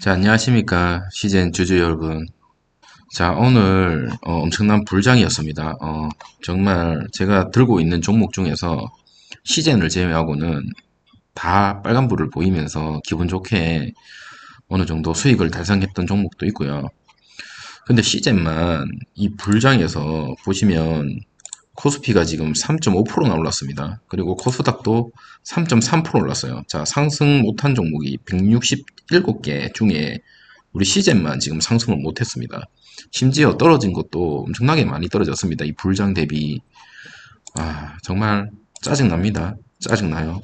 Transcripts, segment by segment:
자, 안녕하십니까. 시즌 주주 여러분. 자, 오늘 엄청난 불장이었습니다. 정말 제가 들고 있는 종목 중에서 시젠을 제외하고는 다 빨간불을 보이면서 기분 좋게 어느 정도 수익을 달성했던 종목도 있고요. 근데 시젠만 이 불장에서 보시면 코스피가 지금 3.5%나 올랐습니다. 그리고 코스닥도 3.3% 올랐어요. 자, 상승 못한 종목이 167개 중에 우리 시젠만 지금 상승을 못했습니다. 심지어 떨어진 것도 엄청나게 많이 떨어졌습니다. 이 불장 대비. 정말 짜증납니다. 짜증나요.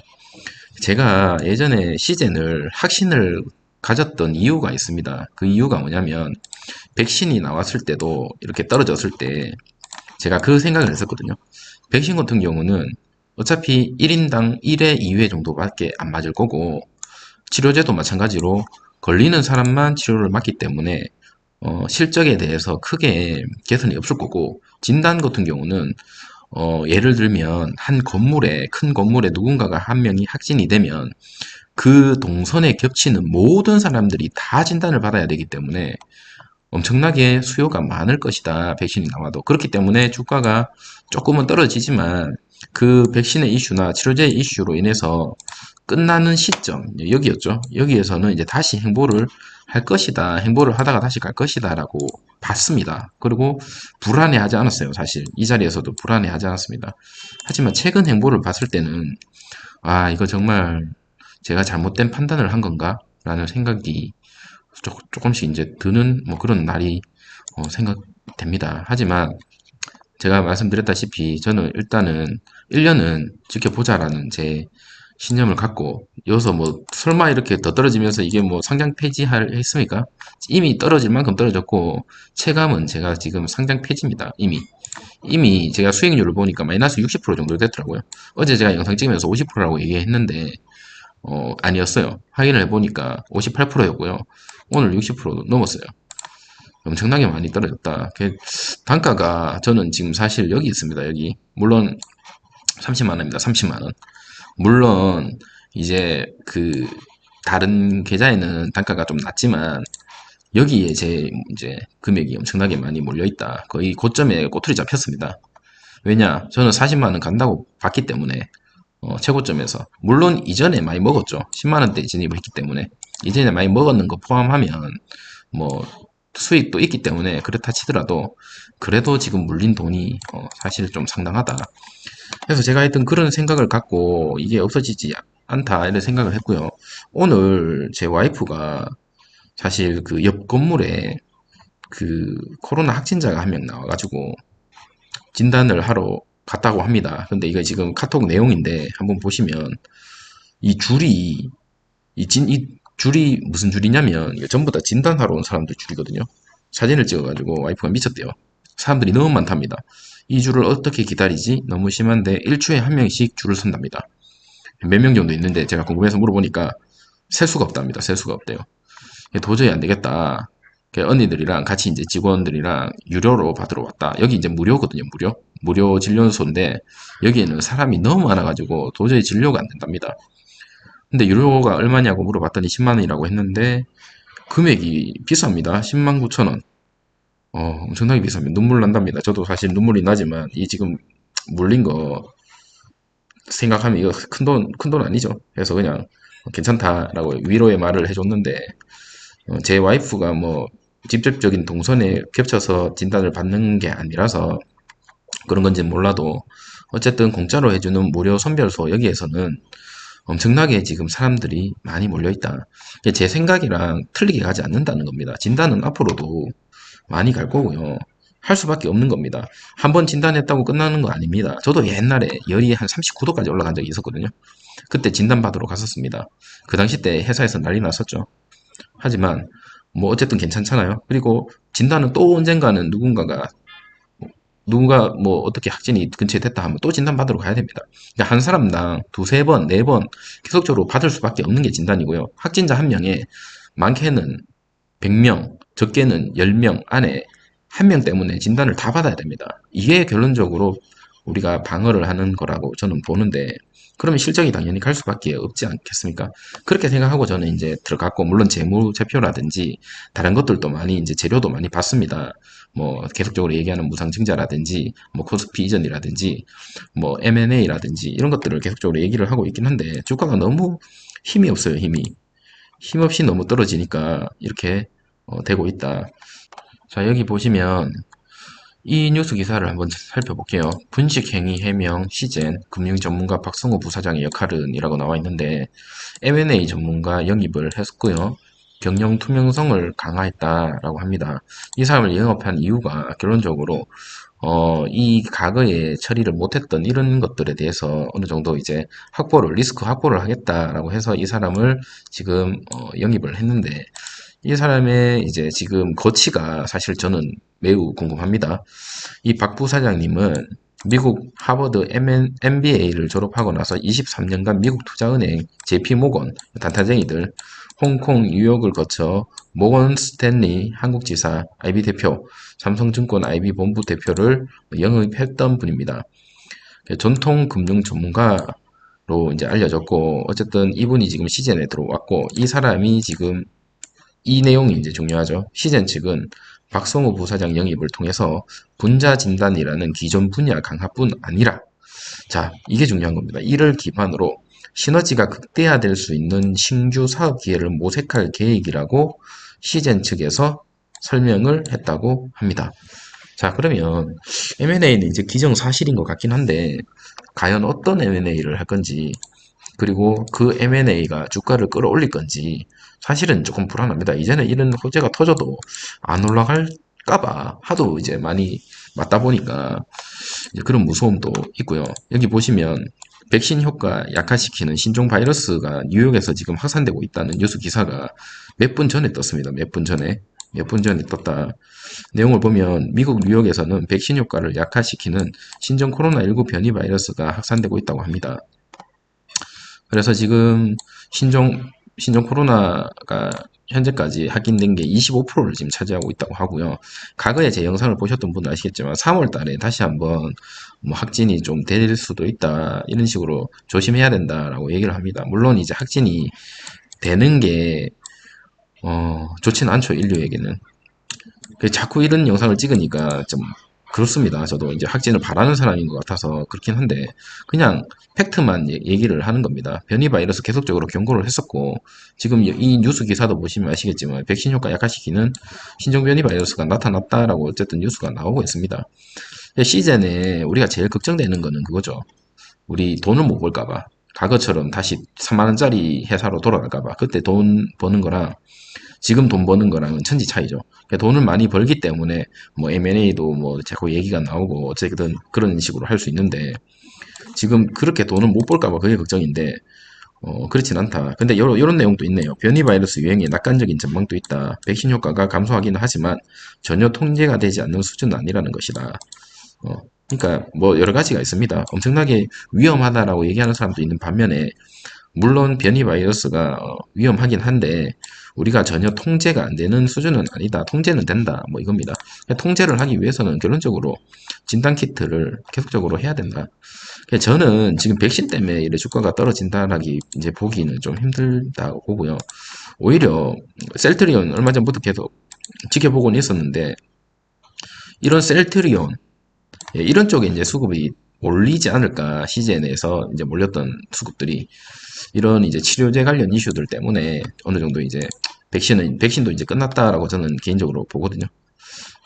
제가 예전에 시젠을 확신을 가졌던 이유가 있습니다. 그 이유가 뭐냐면 백신이 나왔을 때도 이렇게 떨어졌을 때 제가 그 생각을 했었거든요. 백신 같은 경우는 어차피 1인당 1회, 2회 정도밖에 안 맞을 거고 치료제도 마찬가지로 걸리는 사람만 치료를 맞기 때문에 실적에 대해서 크게 개선이 없을 거고 진단 같은 경우는 예를 들면 한 건물에 큰 건물에 누군가가 한 명이 확진이 되면 그 동선에 겹치는 모든 사람들이 다 진단을 받아야 되기 때문에 엄청나게 수요가 많을 것이다. 백신이 나와도. 그렇기 때문에 주가가 조금은 떨어지지만 그 백신의 이슈나 치료제의 이슈로 인해서 끝나는 시점, 여기였죠. 여기에서는 이제 다시 행보를 할 것이다. 행보를 하다가 다시 갈 것이다. 라고 봤습니다. 그리고 불안해하지 않았어요. 사실. 이 자리에서도 불안해하지 않았습니다. 하지만 최근 행보를 봤을 때는, 이거 정말 제가 잘못된 판단을 한 건가? 라는 생각이 조금씩 이제 드는 뭐 그런 날이 생각됩니다. 하지만 제가 말씀드렸다시피 저는 일단은 1년은 지켜보자라는 제 신념을 갖고 여기서 뭐 설마 이렇게 더 떨어지면서 이게 뭐 상장 폐지할 했습니까? 이미 떨어질 만큼 떨어졌고 체감은 제가 지금 상장 폐지입니다. 이미 제가 수익률을 보니까 마이너스 60% 정도 됐더라고요. 어제 제가 영상 찍으면서 50%라고 얘기했는데 아니었어요. 확인을 해보니까 58%였고요. 오늘 60% 넘었어요. 엄청나게 많이 떨어졌다. 단가가 저는 지금 사실 여기 있습니다. 여기. 물론 30만 원입니다. 30만 원. 물론 이제 그 다른 계좌에는 단가가 좀 낮지만 여기에 제 이제 금액이 엄청나게 많이 몰려 있다. 거의 고점에 꼬투리 잡혔습니다. 왜냐? 저는 40만 원 간다고 봤기 때문에 최고점에서 물론 이전에 많이 먹었죠. 10만 원대 진입을 했기 때문에 이전에 많이 먹었는 거 포함하면 뭐 수익도 있기 때문에 그렇다 치더라도 그래도 지금 물린 돈이 사실 좀 상당하다. 그래서 제가 하여튼 그런 생각을 갖고 이게 없어지지 않다 이런 생각을 했고요. 오늘 제 와이프가 사실 그 옆 건물에 그 코로나 확진자가 한 명 나와가지고 진단을 하러 갔다고 합니다. 근데 이거 지금 카톡 내용인데 한번 보시면 이 줄이 이 줄이 무슨 줄이냐면 이거 전부 다 진단하러 온 사람들 줄이거든요. 사진을 찍어가지고 와이프가 미쳤대요. 사람들이 너무 많답니다. 이 줄을 어떻게 기다리지? 너무 심한데 1초에 한 명씩 줄을 선답니다. 몇 명 정도 있는데 제가 궁금해서 물어보니까 셀 수가 없답니다. 셀 수가 없대요. 도저히 안 되겠다. 언니들이랑 같이 이제 직원들이랑 유료로 받으러 왔다. 여기 이제 무료거든요. 무료 진료소인데 여기에는 사람이 너무 많아가지고 도저히 진료가 안 된답니다. 근데 유료가 얼마냐고 물어봤더니 10만 원이라고 했는데 금액이 비쌉니다. 10만 9천 원. 엄청나게 비쌉니다. 눈물 난답니다. 저도 사실 눈물이 나지만 이 지금 물린 거 생각하면 이거 큰 돈 아니죠. 그래서 그냥 괜찮다라고 위로의 말을 해줬는데 제 와이프가 뭐 직접적인 동선에 겹쳐서 진단을 받는 게 아니라서 그런 건지 몰라도 어쨌든 공짜로 해주는 무료 선별소 여기에서는 엄청나게 지금 사람들이 많이 몰려있다. 제 생각이랑 틀리게 가지 않는다는 겁니다. 진단은 앞으로도 많이 갈 거고요. 할 수밖에 없는 겁니다. 한 번 진단했다고 끝나는 거 아닙니다. 저도 옛날에 열이 한 39도까지 올라간 적이 있었거든요. 그때 진단받으러 갔었습니다. 그 당시 때 회사에서 난리 났었죠. 하지만 뭐 어쨌든 괜찮잖아요. 그리고 진단은 또 언젠가는 누군가 뭐 어떻게 확진이 근처에 됐다 하면 또 진단 받으러 가야 됩니다. 그러니까 한 사람당 두세 번, 네 번 계속적으로 받을 수밖에 없는 게 진단이고요. 확진자 한 명에 많게는 100명, 적게는 10명 안에 한 명 때문에 진단을 다 받아야 됩니다. 이게 결론적으로 우리가 방어를 하는 거라고 저는 보는데 그러면 실적이 당연히 갈 수밖에 없지 않겠습니까? 그렇게 생각하고 저는 이제 들어갔고, 물론 재무제표라든지 다른 것들도 많이 이제 재료도 많이 봤습니다. 뭐 계속적으로 얘기하는 무상증자라든지 뭐 코스피 이전이라든지 뭐 M&A라든지 이런 것들을 계속적으로 얘기를 하고 있긴 한데 주가가 너무 힘이 없어요. 힘없이 너무 떨어지니까 이렇게 되고 있다. 자, 여기 보시면 이 뉴스 기사를 한번 살펴볼게요. 분식행위 해명 시젠 금융전문가 박성호 부사장의 역할은 이라고 나와 있는데 M&A 전문가 영입을 했고요. 경영 투명성을 강화했다라고 합니다. 이 사람을 영업한 이유가 결론적으로 이 과거에 처리를 못했던 이런 것들에 대해서 어느 정도 이제 리스크 확보를 하겠다라고 해서 이 사람을 지금 영입을 했는데 이 사람의 이제 지금 거치가 사실 저는 매우 궁금합니다. 이 박 부사장님은 미국 하버드 MBA를 졸업하고 나서 23년간 미국 투자은행, JP모건, 단타쟁이들, 홍콩, 뉴욕을 거쳐 모건 스탠리 한국지사 IB 대표, 삼성증권 IB 본부 대표를 영입했던 분입니다. 전통 금융 전문가로 이제 알려졌고, 어쨌든 이분이 지금 시즌에 들어왔고, 이 사람이 지금 이 내용이 이제 중요하죠. 시젠 측은 박성호 부사장 영입을 통해서 분자 진단이라는 기존 분야 강화뿐 아니라, 자, 이게 중요한 겁니다. 이를 기반으로 시너지가 극대화될 수 있는 신규 사업 기회를 모색할 계획이라고 시젠 측에서 설명을 했다고 합니다. 자, 그러면 M&A는 이제 기정사실인 것 같긴 한데, 과연 어떤 M&A를 할 건지, 그리고 그 M&A가 주가를 끌어올릴 건지 사실은 조금 불안합니다. 이제는 이런 호재가 터져도 안 올라갈까봐 하도 이제 많이 맞다 보니까 이제 그런 무서움도 있고요. 여기 보시면 백신 효과 약화시키는 신종 바이러스가 뉴욕에서 지금 확산되고 있다는 뉴스 기사가 몇 분 전에 떴습니다. 몇 분 전에 떴다. 내용을 보면 미국 뉴욕에서는 백신 효과를 약화시키는 신종 코로나19 변이 바이러스가 확산되고 있다고 합니다. 그래서 지금 신종 코로나가 현재까지 확인된 게 25%를 지금 차지하고 있다고 하고요. 과거에 제 영상을 보셨던 분은 아시겠지만 3월 달에 다시 한번 뭐 확진이 좀 될 수도 있다. 이런 식으로 조심해야 된다라고 얘기를 합니다. 물론 이제 확진이 되는 게 좋지는 않죠, 인류에게는. 자꾸 이런 영상을 찍으니까 좀 그렇습니다. 저도 이제 확진을 바라는 사람인 것 같아서 그렇긴 한데 그냥 팩트만 얘기를 하는 겁니다. 변이 바이러스 계속적으로 경고를 했었고 지금 이 뉴스 기사도 보시면 아시겠지만 백신 효과 약화시키는 신종 변이 바이러스가 나타났다라고 어쨌든 뉴스가 나오고 있습니다. 시즌에 우리가 제일 걱정되는 거는 그거죠. 우리 돈을 못 벌까봐. 과거처럼 다시 3만 원짜리 회사로 돌아갈까봐. 그때 돈 버는 거랑 지금 돈 버는 거랑은 천지 차이죠. 그러니까 돈을 많이 벌기 때문에 뭐 M&A도 뭐 자꾸 얘기가 나오고 어쨌든 그런 식으로 할 수 있는데 지금 그렇게 돈을 못 벌까봐 그게 걱정인데 그렇진 않다. 근데 요런 내용도 있네요. 변이 바이러스 유행에 낙관적인 전망도 있다. 백신 효과가 감소하기는 하지만 전혀 통제가 되지 않는 수준은 아니라는 것이다. 그러니까 뭐 여러 가지가 있습니다. 엄청나게 위험하다라고 얘기하는 사람도 있는 반면에 물론 변이 바이러스가 위험하긴 한데 우리가 전혀 통제가 안 되는 수준은 아니다. 통제는 된다. 뭐 이겁니다. 통제를 하기 위해서는 결론적으로 진단키트를 계속적으로 해야 된다. 저는 지금 백신 때문에 이래 주가가 떨어진다라기 이제 보기는 좀 힘들다고 보고요. 오히려 셀트리온 얼마 전부터 계속 지켜보고는 있었는데 이런 셀트리온 이런 쪽에 이제 수급이 몰리지 않을까 시즌에서 이제 몰렸던 수급들이 이런 이제 치료제 관련 이슈들 때문에 어느 정도 이제 백신도 이제 끝났다라고 저는 개인적으로 보거든요.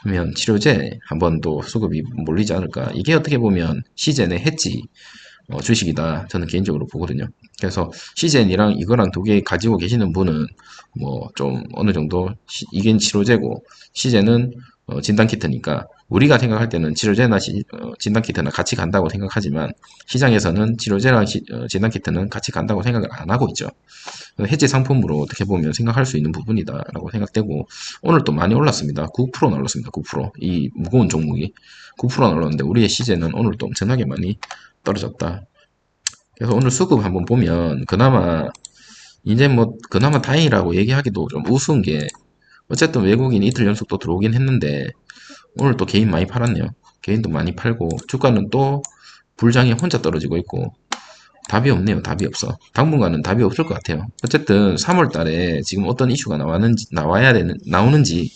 그러면 치료제 한번 또 수급이 몰리지 않을까. 이게 어떻게 보면 시즌의 해지 주식이다. 저는 개인적으로 보거든요. 그래서 시젠이랑 이거랑 두 개 가지고 계시는 분은 뭐 좀 어느 정도 이게 치료제고 시젠은 진단키트니까 우리가 생각할 때는 치료제나 진단키트나 같이 간다고 생각하지만 시장에서는 치료제랑 진단키트는 같이 간다고 생각을 안 하고 있죠. 해지 상품으로 어떻게 보면 생각할 수 있는 부분이다라고 생각되고 오늘 또 많이 올랐습니다. 9% 올랐습니다. 9%. 이 무거운 종목이 9% 올랐는데 우리의 시제는 오늘 또 엄청나게 많이 떨어졌다. 그래서 오늘 수급 한번 보면 그나마 이제 뭐 그나마 다행이라고 얘기하기도 좀 우스운 게 어쨌든 외국인이 이틀 연속 또 들어오긴 했는데 오늘 또 개인 많이 팔았네요. 개인도 많이 팔고 주가는 또 불장이 혼자 떨어지고 있고 답이 없네요. 답이 없어. 당분간은 답이 없을 것 같아요. 어쨌든 3월 달에 지금 어떤 이슈가 나오는지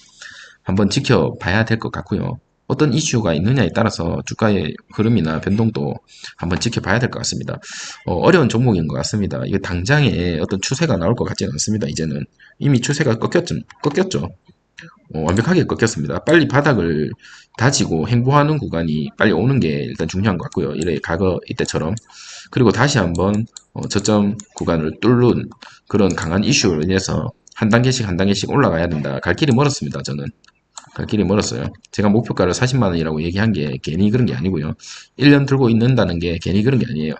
한번 지켜봐야 될 것 같고요. 어떤 이슈가 있느냐에 따라서 주가의 흐름이나 변동도 한번 지켜봐야 될 것 같습니다. 어려운 종목인 것 같습니다. 이게 당장에 어떤 추세가 나올 것 같지는 않습니다. 이제는 이미 추세가 꺾였죠. 완벽하게 꺾였습니다. 빨리 바닥을 다지고 행보하는 구간이 빨리 오는 게 일단 중요한 것 같고요. 이래 과거 이때처럼. 그리고 다시 한번 저점 구간을 뚫는 그런 강한 이슈로 인해서 한 단계씩 한 단계씩 올라가야 된다. 갈 길이 멀었습니다. 저는. 갈 길이 멀었어요. 제가 목표가를 40만 원이라고 얘기한 게 괜히 그런 게 아니고요. 1년 들고 있는다는 게 괜히 그런 게 아니에요.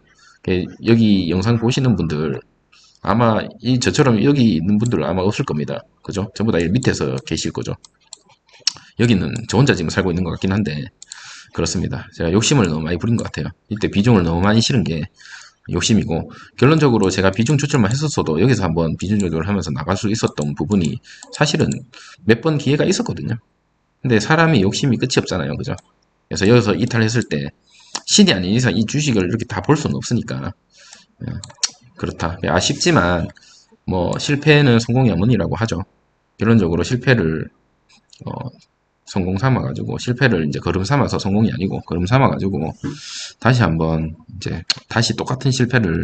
여기 영상 보시는 분들 아마 저처럼 여기 있는 분들 아마 없을 겁니다. 그죠? 전부 다 밑에서 계실 거죠. 여기는 저 혼자 지금 살고 있는 것 같긴 한데 그렇습니다. 제가 욕심을 너무 많이 부린 것 같아요. 이때 비중을 너무 많이 실은 게 욕심이고 결론적으로 제가 비중 조절만 했었어도 여기서 한번 비중 조절을 하면서 나갈 수 있었던 부분이 사실은 몇 번 기회가 있었거든요. 근데 사람이 욕심이 끝이 없잖아요. 그죠? 그래서 여기서 이탈했을 때 신이 아닌 이상 이 주식을 이렇게 다 볼 수는 없으니까 그렇다. 아쉽지만 뭐 실패는 성공의 어머니라고 하죠. 결론적으로 실패를 어, 성공 삼아가지고 실패를 이제 걸음 삼아서 성공이 아니고 걸음 삼아가지고 다시 한번 이제 다시 똑같은 실패를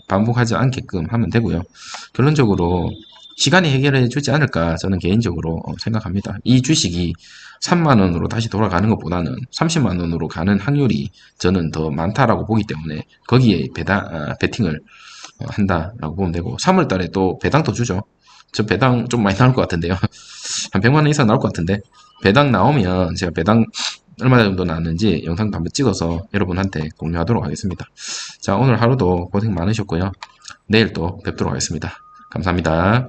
반복하지 않게끔 하면 되고요. 결론적으로 시간이 해결해 주지 않을까 저는 개인적으로 생각합니다. 이 주식이 3만 원으로 다시 돌아가는 것보다는 30만 원으로 가는 확률이 저는 더 많다라고 보기 때문에 거기에 베팅을 한다라고 보면 되고 3월 달에 또 배당도 주죠. 저 배당 좀 많이 나올 것 같은데요. 한 100만 원 이상 나올 것 같은데 배당 나오면 제가 배당 얼마 정도 나왔는지 영상도 한번 찍어서 여러분한테 공유하도록 하겠습니다. 자, 오늘 하루도 고생 많으셨고요. 내일 또 뵙도록 하겠습니다. 감사합니다.